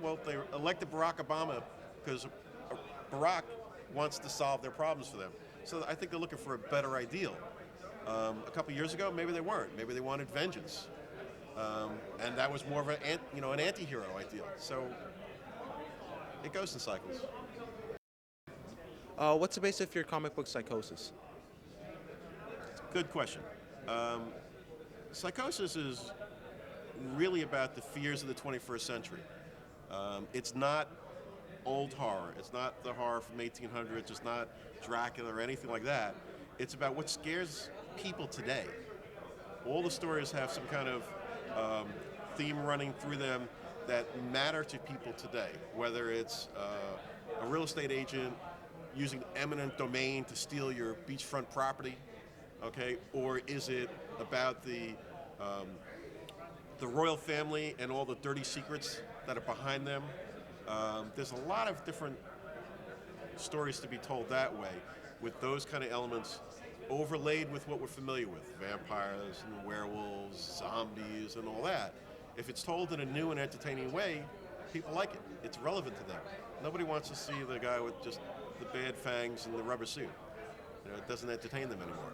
Well, they elected Barack Obama because Barack wants to solve their problems for them. So I think they're looking for a better ideal. A couple years ago, maybe they weren't. Maybe they wanted vengeance, and that was more of an anti-hero ideal. So it goes in cycles. What's the basis of your comic book psychosis? Good question. Um, Psychosis is really about the fears of the 21st century. It's not old horror. It's not the horror from 1800s. It's not Dracula or anything like that. It's about what scares people today. All the stories have some kind of theme running through them that matter to people today, whether it's a real estate agent using eminent domain to steal your beachfront property, okay, or is it about the royal family and all the dirty secrets that are behind them? There's a lot of different stories to be told that way, with those kind of elements overlaid with what we're familiar with, vampires and werewolves, zombies and all that. If it's told in a new and entertaining way, people like it. It's relevant to them. Nobody wants to see the guy with just the bad fangs and the rubber suit. It doesn't entertain them anymore.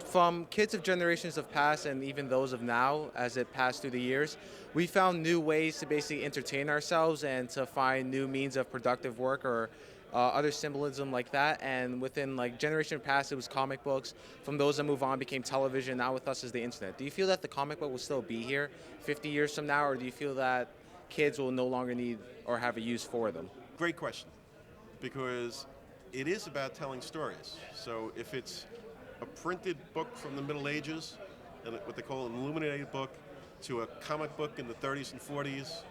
From kids of generations of past and even those of now, as it passed through the years, we found new ways to basically entertain ourselves and to find new means of productive work or other symbolism like that. And within like generation past, it was comic books. From those that move on, became television. Now with us is the internet. Do you feel that the comic book will still be here 50 years from now, or do you feel that kids will no longer need or have a use for them? Great question, because it is about telling stories. So if it's a printed book from the Middle Ages, and what they call an illuminated book, to a comic book in the 30s and 40s,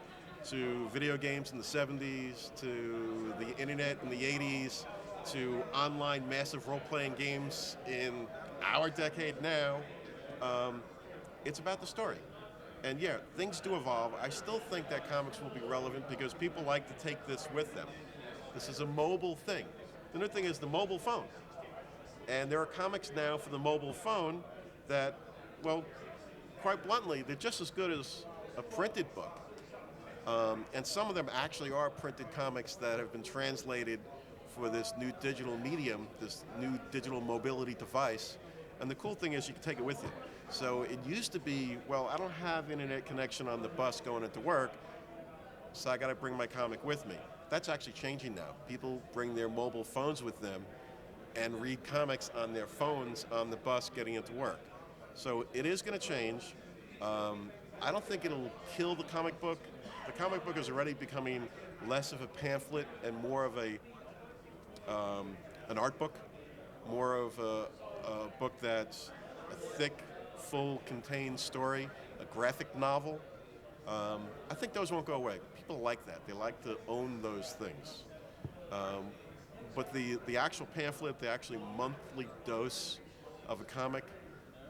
to video games in the 70s, to the internet in the 80s, to online massive role-playing games in our decade now, it's about the story. And yeah, things do evolve. I still think that comics will be relevant because people like to take this with them. This is a mobile thing. The new thing is the mobile phone. And there are comics now for the mobile phone that, well, quite bluntly, they're just as good as a printed book. And some of them actually are printed comics that have been translated for this new digital medium, this new digital mobility device. And the cool thing is you can take it with you. So it used to be, well, I don't have internet connection on the bus going into work, so I got to bring my comic with me. That's actually changing now. People bring their mobile phones with them and read comics on their phones on the bus getting into work. So it is going to change. I don't think it'll kill the comic book. The comic book is already becoming less of a pamphlet and more of an art book, more of a book that's a thick, full, contained story, a graphic novel. I think those won't go away. People like that. They like to own those things. But the actual pamphlet, the actually monthly dose of a comic,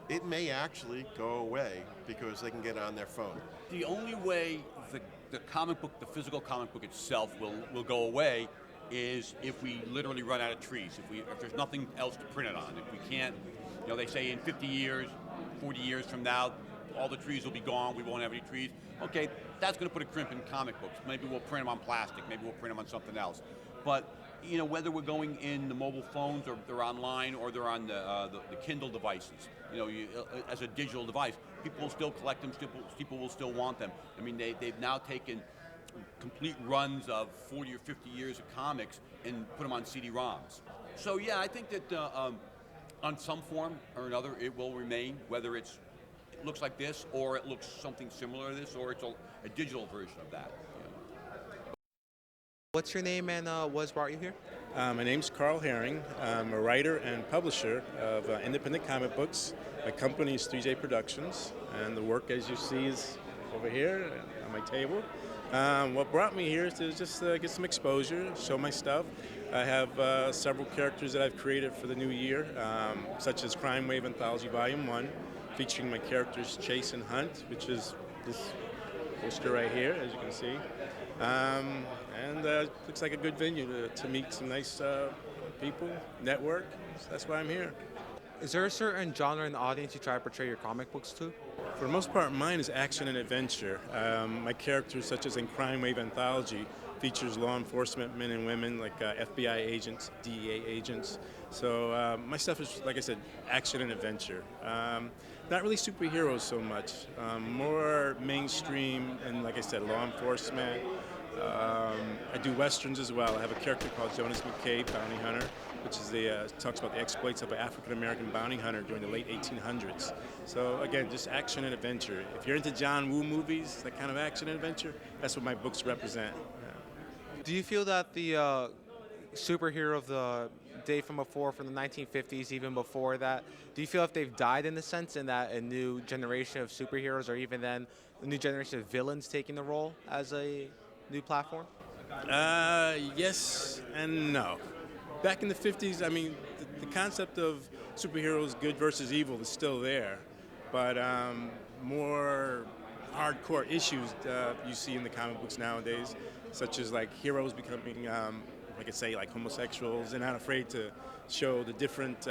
it may actually go away because they can get it on their phone. The only way the comic book, the physical comic book itself will go away is if we literally run out of trees, if there's nothing else to print it on. If we can't, they say in 50 years, 40 years from now, all the trees will be gone, we won't have any trees. Okay, that's going to put a crimp in comic books. Maybe we'll print them on plastic, maybe we'll print them on something else. But whether we're going in the mobile phones or they're online or they're on the Kindle devices, as a digital device, people will still collect them, people will still want them. I mean, they've now taken complete runs of 40 or 50 years of comics and put them on CD-ROMs. So yeah, I think that on some form or another it will remain, whether it looks like this or it looks something similar to this or it's a digital version of that. What's your name and what's brought you here? My name's Carl Herring. I'm a writer and publisher of independent comic books. My company is 3J Productions, and the work, as you see, is over here on my table. What brought me here is to just get some exposure, show my stuff. I have several characters that I've created for the new year, such as Crime Wave Anthology Volume 1, featuring my characters Chase and Hunt, which is this poster right here, as you can see. And looks like a good venue to meet some nice people, network. So that's why I'm here. Is there a certain genre and audience you try to portray your comic books to? For the most part, mine is action and adventure. My characters, such as in Crime Wave Anthology, features law enforcement men and women like FBI agents, DEA agents. So my stuff is, like I said, action and adventure. Not really superheroes so much, more mainstream and, like I said, law enforcement. I do westerns as well. I have a character called Jonas McCabe, bounty hunter, which is talks about the exploits of an African American bounty hunter during the late 1800s. So again, just action and adventure. If you're into John Woo movies, that kind of action and adventure, that's what my books represent. Yeah. Do you feel that the superhero of the day from before, from the 1950s, even before that, do you feel if they've died in the sense and that a new generation of superheroes, or even then a new generation of villains taking the role as a new platform? Yes and no. Back in the 50s, I mean, the concept of superheroes, good versus evil, is still there, but more hardcore issues you see in the comic books nowadays, such as like heroes becoming, like I say, like homosexuals, and not afraid to show the different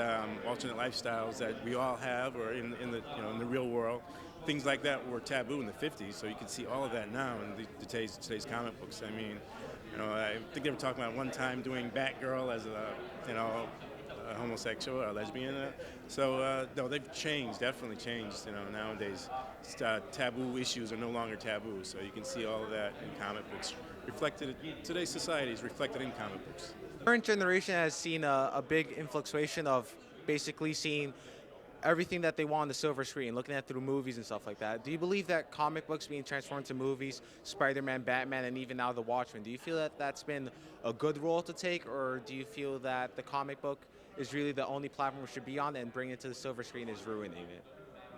alternate lifestyles that we all have, or in the real world. Things like that were taboo in the 50s, so you can see all of that now in today's comic books. I mean, I think they were talking about one time doing Batgirl as a homosexual or a lesbian. So no, they've changed, definitely changed. Nowadays, taboo issues are no longer taboo, so you can see all of that in comic books. Today's society is reflected in comic books. Current generation has seen a big influxuation of basically seeing everything that they want on the silver screen, looking at through movies and stuff like that. Do you believe that comic books being transformed to movies, Spider-Man, Batman, and even now The Watchmen, do you feel that that's been a good role to take, or do you feel that the comic book is really the only platform we should be on, and bringing it to the silver screen is ruining it?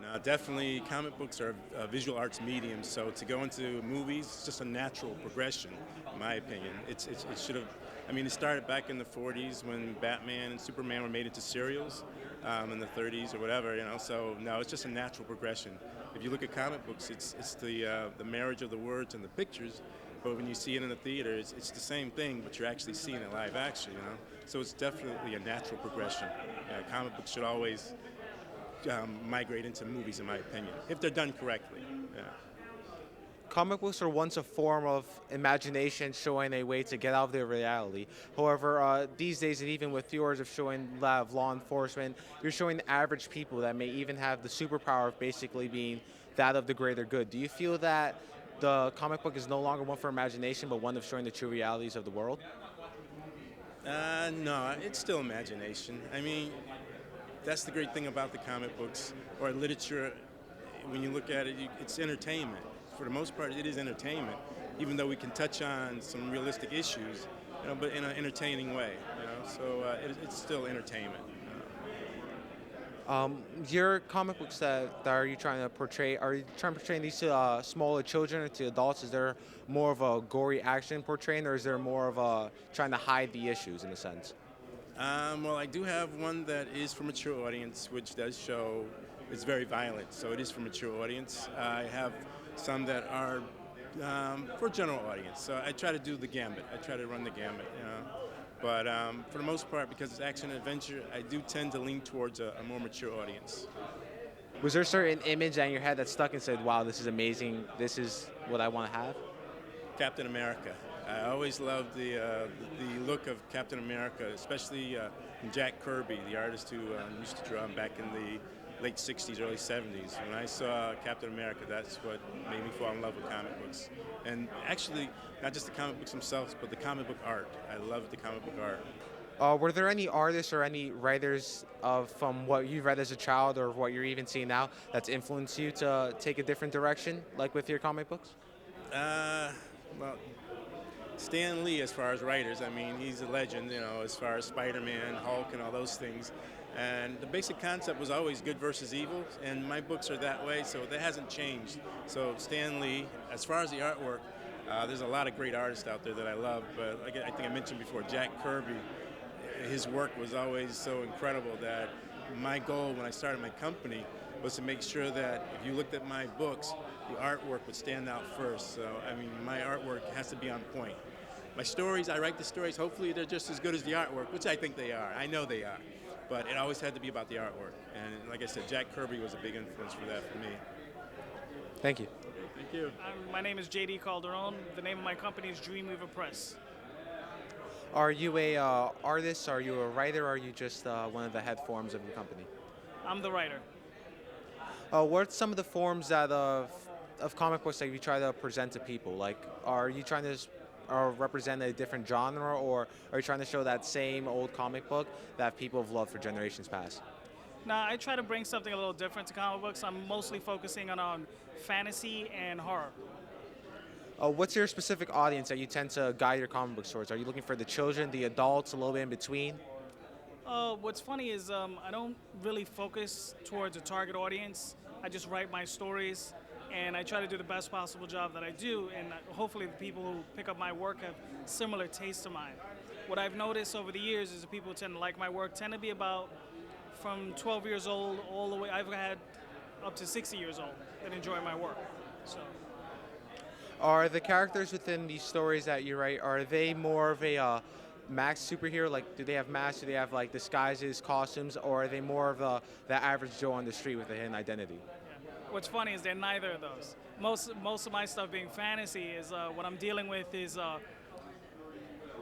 No, definitely comic books are a visual arts medium, so to go into movies, it's just a natural progression, in my opinion. It should have, I mean, it started back in the 40s when Batman and Superman were made into serials, in the 30s or whatever, so no, it's just a natural progression. If you look at comic books, it's the marriage of the words and the pictures, but when you see it in the theater, it's the same thing, but you're actually seeing it live action, so it's definitely a natural progression. Comic books should always migrate into movies, in my opinion, if they're done correctly. Yeah. Comic books are once a form of imagination, showing a way to get out of their reality. However, these days, and even with yours of showing law enforcement, you're showing the average people that may even have the superpower of basically being that of the greater good. Do you feel that the comic book is no longer one for imagination, but one of showing the true realities of the world? No, it's still imagination. I mean, that's the great thing about the comic books or literature. When you look at it, it's entertainment. For the most part, it is entertainment, even though we can touch on some realistic issues, but in an entertaining way. So it's still entertainment. Your comic books that are you trying to portray? Are you trying to portray these to smaller children or to adults? Is there more of a gory action portraying, or is there more of a trying to hide the issues in a sense? Well, I do have one that is for mature audience, which does show it's very violent, so it is for mature audience. I have some that are for general audience, so I try to do the gambit. I try to run the gambit, But for the most part, because it's action and adventure, I do tend to lean towards a more mature audience. Was there a certain image in your head that stuck and said, wow, this is amazing, this is what I want to have? Captain America. I always loved the look of Captain America, especially Jack Kirby, the artist who used to draw him back in the late 60s, early 70s. When I saw Captain America, that's what made me fall in love with comic books. And actually, not just the comic books themselves, but the comic book art. I love the comic book art. Were there any artists or any writers from what you read as a child or what you're even seeing now that's influenced you to take a different direction, like with your comic books? Well, Stan Lee, as far as writers, I mean, he's a legend, as far as Spider-Man, Hulk, and all those things. And the basic concept was always good versus evil, and my books are that way, so that hasn't changed. So Stan Lee, as far as the artwork, there's a lot of great artists out there that I love, but like I think I mentioned before, Jack Kirby, his work was always so incredible that my goal when I started my company was to make sure that if you looked at my books, the artwork would stand out first. So, I mean, my artwork has to be on point. My stories, I write the stories, hopefully they're just as good as the artwork, which I think they are. I know they are. but it always had to be about the artwork. And like I said, Jack Kirby was a big influence for that for me. Thank you. Thank you. My name is JD Calderon. The name of my company is Dreamweaver Press. Are you a artist? Are you a writer? Or are you just one of the head forms of your company? I'm the writer. What are some of the forms that of comic books that you try to present to people? Like, are you trying to represent a different genre, or are you trying to show that same old comic book that people have loved for generations past? Now, I try to bring something a little different to comic books. I'm mostly focusing on fantasy and horror. What's your specific audience that you tend to guide your comic book towards? Are you looking for the children, the adults, a little bit in between? What's funny is I don't really focus towards a target audience. I just write my stories, and I try to do the best possible job that I do, and hopefully the people who pick up my work have similar tastes to mine. What I've noticed over the years is that people who tend to like my work tend to be about from 12 years old all the way. I've had up to 60 years old that enjoy my work. So. Are the characters within these stories that you write, are they more of a max superhero? Like, do they have masks? Do they have like disguises, costumes, or are they more of the average Joe on the street with a hidden identity? Yeah. What's funny is they're neither of those. Most of my stuff being fantasy is what I'm dealing with is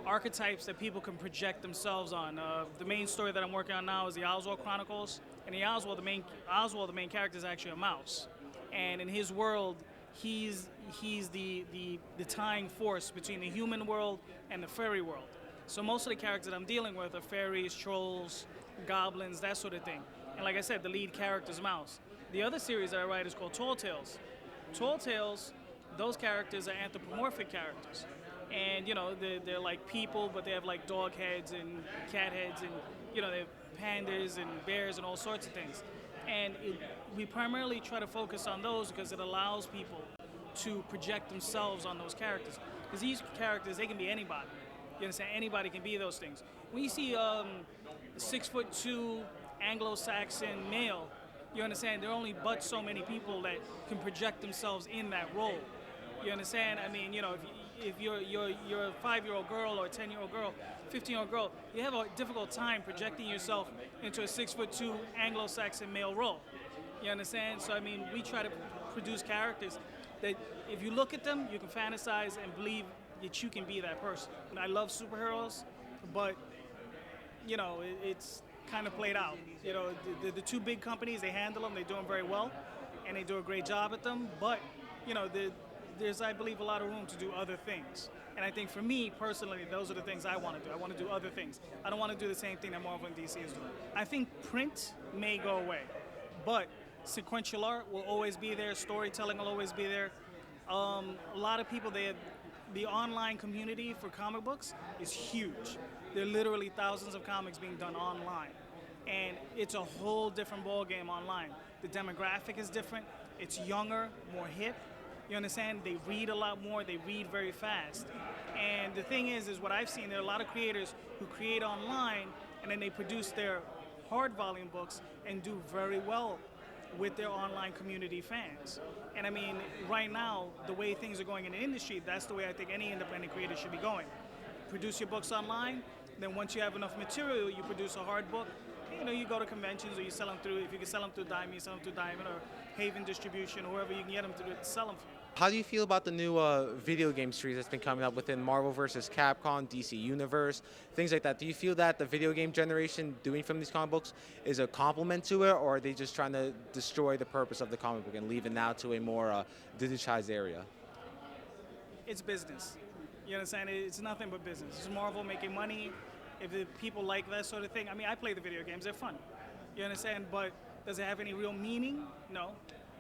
archetypes that people can project themselves on. The main story that I'm working on now is the Oswald Chronicles, and the main character is actually a mouse, and in his world, he's the tying force between the human world and the fairy world. So most of the characters that I'm dealing with are fairies, trolls, goblins, that sort of thing. And like I said, the lead character is mouse. The other series that I write is called Tall Tales. Tall Tales, those characters are anthropomorphic characters. And, they're like people, but they have like dog heads and cat heads, and, they have pandas and bears and all sorts of things. And we primarily try to focus on those because it allows people to project themselves on those characters. Because these characters, they can be anybody. You understand? Anybody can be those things. When you see a 6'2" Anglo-Saxon male, you understand, there are only but so many people that can project themselves in that role. You understand? I mean, if you're a 5-year-old girl or a 10-year-old girl, 15-year-old girl, you have a difficult time projecting yourself into a 6'2" Anglo-Saxon male role. You understand? So I mean, we try to produce characters that if you look at them, you can fantasize and believe that you can be that person. And I love superheroes, but it's kind of played out. The two big companies, they handle them, they do them very well, and they do a great job at them. But there's, I believe, a lot of room to do other things. And I think for me, personally, those are the things I want to do. I want to do other things. I don't want to do the same thing that Marvel and DC is doing. I think print may go away, but sequential art will always be there. Storytelling will always be there. A lot of people, the online community for comic books is huge. There are literally thousands of comics being done online. And it's a whole different ballgame online. The demographic is different. It's younger, more hip. You understand? They read a lot more. They read very fast. And the thing is what I've seen, there are a lot of creators who create online and then they produce their hard volume books and do very well with their online community fans. And I mean, right now, the way things are going in the industry, that's the way I think any independent creator should be going. Produce your books online, then once you have enough material, you produce a hard book. You go to conventions or you sell them through, if you can sell them through Diamond, you sell them through Diamond or Haven Distribution, or whoever you can get them to sell them through. How do you feel about the new video game series that's been coming up within Marvel vs. Capcom, DC Universe, things like that? Do you feel that the video game generation doing from these comic books is a compliment to it, or are they just trying to destroy the purpose of the comic book and leave it now to a more digitized area? It's business. You understand? It's nothing but business. It's Marvel making money. If the people like that sort of thing, I mean, I play the video games. They're fun. You understand? But does it have any real meaning? No.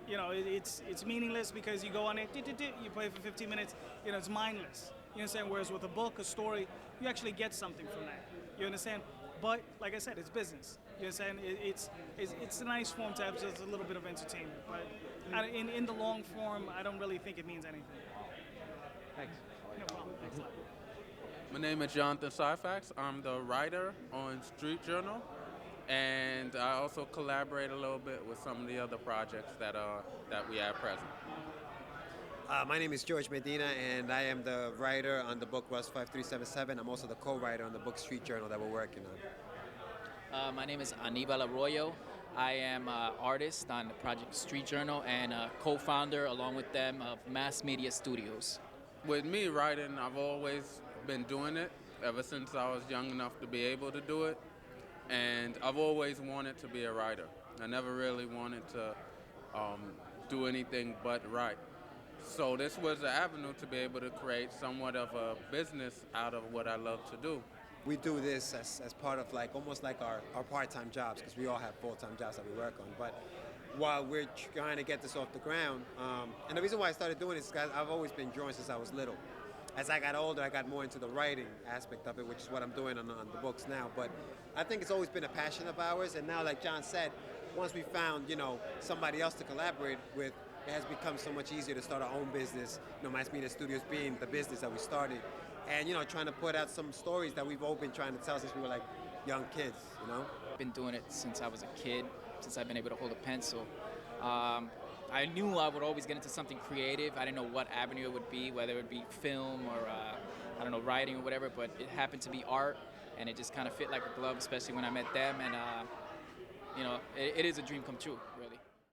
It's meaningless because you go on it, you play for 15 minutes, it's mindless. You understand? Whereas with a book, a story, you actually get something from that. You understand? But like I said, it's business. You understand? It's a nice form to have just a little bit of entertainment. But in the long form, I don't really think it means anything. Thanks. No problem. Thanks a lot. My name is Jonathan Syfax. I'm the writer on Street Journal, and I also collaborate a little bit with some of the other projects that we have present. My name is George Medina, and I am the writer on the book Rust 5377. I'm also the co-writer on the book Street Journal that we're working on. My name is Anibal Arroyo. I am an artist on the Project Street Journal and a co-founder, along with them, of Mass Media Studios. With me writing, I've always been doing it ever since I was young enough to be able to do it. And I've always wanted to be a writer. I never really wanted to do anything but write. So this was an avenue to be able to create somewhat of a business out of what I love to do. We do this as part of like almost like our part-time jobs, because we all have full-time jobs that we work on. But while we're trying to get this off the ground, and the reason why I started doing this is because I've always been drawing since I was little. As I got older, I got more into the writing aspect of it, which is what I'm doing on the books now. But I think it's always been a passion of ours, and now, like John said, once we found, somebody else to collaborate with, it has become so much easier to start our own business. Mass Media Studios being the business that we started, and trying to put out some stories that we've all been trying to tell since we were like young kids. I've been doing it since I was a kid, since I've been able to hold a pencil. I knew I would always get into something creative. I didn't know what avenue it would be, whether it would be film or writing or whatever, but it happened to be art, and it just kind of fit like a glove, especially when I met them, and it is a dream come true, really.